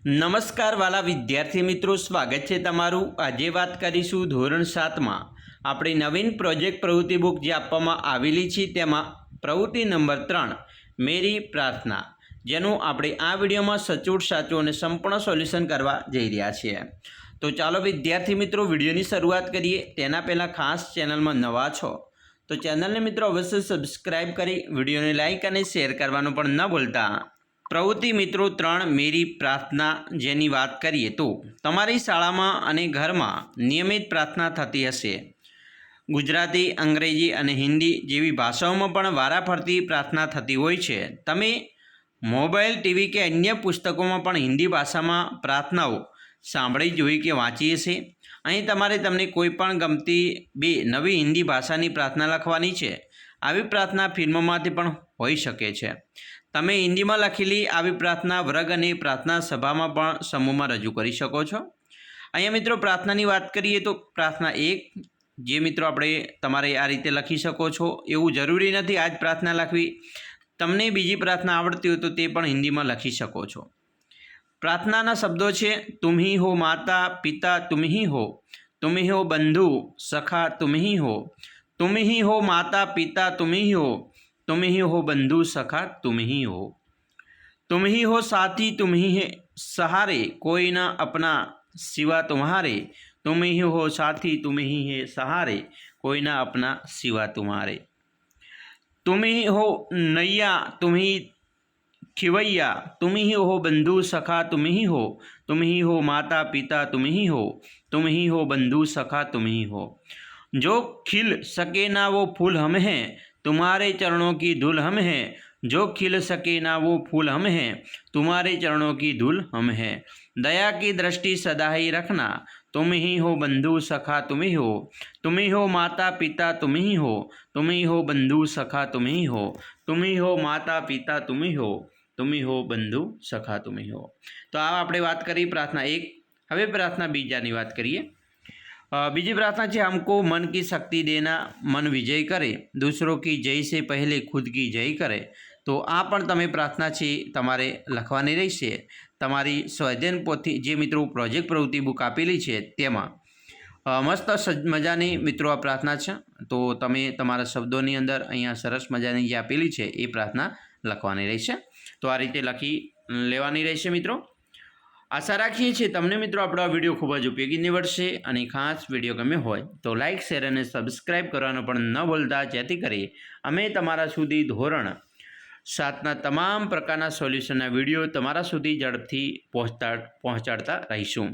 નમસ્કાર વાલા વિદ્યાર્થી મિત્રો, સ્વાગત છે તમારું। આજે વાત કરીશું ધોરણ 7માં આપણી નવીન પ્રોજેક્ટ પ્રવૃત્તિ બુક જે આપવામાં આવેલી છે તેમાં પ્રવૃત્તિ નંબર 3 મેરી પ્રાર્થના, જેનું આપણે આ વિડીયોમાં સચોટ સાચું અને સંપૂર્ણ સોલ્યુશન કરવા જઈ રહ્યા છીએ। તો ચાલો વિદ્યાર્થી મિત્રો વિડીયોની શરૂઆત કરીએ। તેના પહેલાં ખાસ ચેનલમાં નવા છો તો ચેનલને મિત્રો અવશ્ય સબસ્ક્રાઈબ કરી વિડીયોને લાઇક અને શેર કરવાનું પણ ન ભૂલતા। પ્રવૃત્તિ મિત્રો 3 મેરી પ્રાર્થના જેની વાત કરીએ તો તમારી શાળામાં અને ઘરમાં નિયમિત પ્રાર્થના થતી હશે। ગુજરાતી, અંગ્રેજી અને હિન્દી જેવી ભાષાઓમાં પણ વારાફરતી પ્રાર્થના થતી હોય છે। તમે મોબાઈલ, ટીવી કે અન્ય પુસ્તકોમાં પણ હિન્દી ભાષામાં પ્રાર્થનાઓ સાંભળી, જોઈ કે વાંચી હશે। અહીં તમારે તમને કોઈ પણ ગમતી બે નવી હિન્દી ભાષાની પ્રાર્થના લખવાની છે। આવી પ્રાર્થના ફિલ્મોમાંથી પણ હોઈ શકે છે। તમે હિન્દીમાં લખેલી આવી પ્રાર્થના વર્ગ અને પ્રાર્થના સભામાં પણ સમૂહમાં રજૂ કરી શકો છો। અહીંયા મિત્રો પ્રાર્થનાની વાત કરીએ તો પ્રાર્થના 1 જે મિત્રો આપણે તમારે આ રીતે લખી શકો છો। એવું જરૂરી નથી આ જ પ્રાર્થના લખવી, તમને બીજી પ્રાર્થના આવડતી હોય તો તે પણ હિન્દીમાં લખી શકો છો। પ્રાર્થનાના શબ્દો છે तुम ही हो माता पिता तुम ही हो, तुम ही हो बंधु सखा तुम ही हो, तुम ही हो माता पिता तुम ही हो, तुम ही हो बंधु सखा तुम ही हो, तुम ही हो साथी तुम ही है सहारे, कोई ना अपना सिवा तुम्हारे, तुम ही हो साथी तुम ही है सहारे, कोई ना अपना सिवा तुम्हारे, तुम ही हो नैया तुम ही खिवैया, तुम ही हो बंधु सखा तुम ही हो, तुम ही हो माता पिता तुम ही हो, तुम ही हो बंधु सखा तुम ही हो, जो खिल सके ना वो फूल हम हैं, तुम्हारे चरणों की धूल हम हैं, जो खिल सके ना वो फूल हम हैं, तुम्हारे चरणों की धूल हम हैं, दया की दृष्टि सदा ही रखना, तुम ही हो बंधु सखा तुम ही हो, तुम ही हो माता पिता तुम ही हो, तुम ही हो बंधु सखा तुम ही हो, तुम ही हो माता पिता तुम ही हो, तुम ही हो बंधु सखा तुम ही हो। तो आ आपणे बात करी प्रार्थना 1। हवे प्रार्थना बीजानी बात करिए। बीजी प्रार्थना है हमको मन की शक्ति देना, मन विजय करे, दूसरों की जय से पहले खुद की जय करे। तो आ पण तमे प्रार्थना छे तमारे लखवानी रहेशे तमारी स्वाध्यायन पोथी जे मित्रों प्रोजेक्ट प्रवृत्ति बुक आपेली छे तेमां। मस्त मजानी मित्रों आ प्रार्थना है, तो तमे तमारा शब्दोनी अंदर अहींया सरस मजानी जे आपेली छे ए प्रार्थना लखवानी रहेशे। तो आ रीते लखी लेवानी रहेशे मित्रों। आशा राखीए छीए तमने मित्रों आपणो आ विडियो खूब ज उपयोगी निवडशे अने खास विडियो गम्यो होय तो लाइक, शेर अने सब्सक्राइब करवानुं पण न भूलता, जेथी करी अमे तमारा सुधी धोरण 7ना तमाम प्रकारना सोल्यूशनना विडियो तमारा सुधी झड़पथी पहोंचाडता रहीशुं।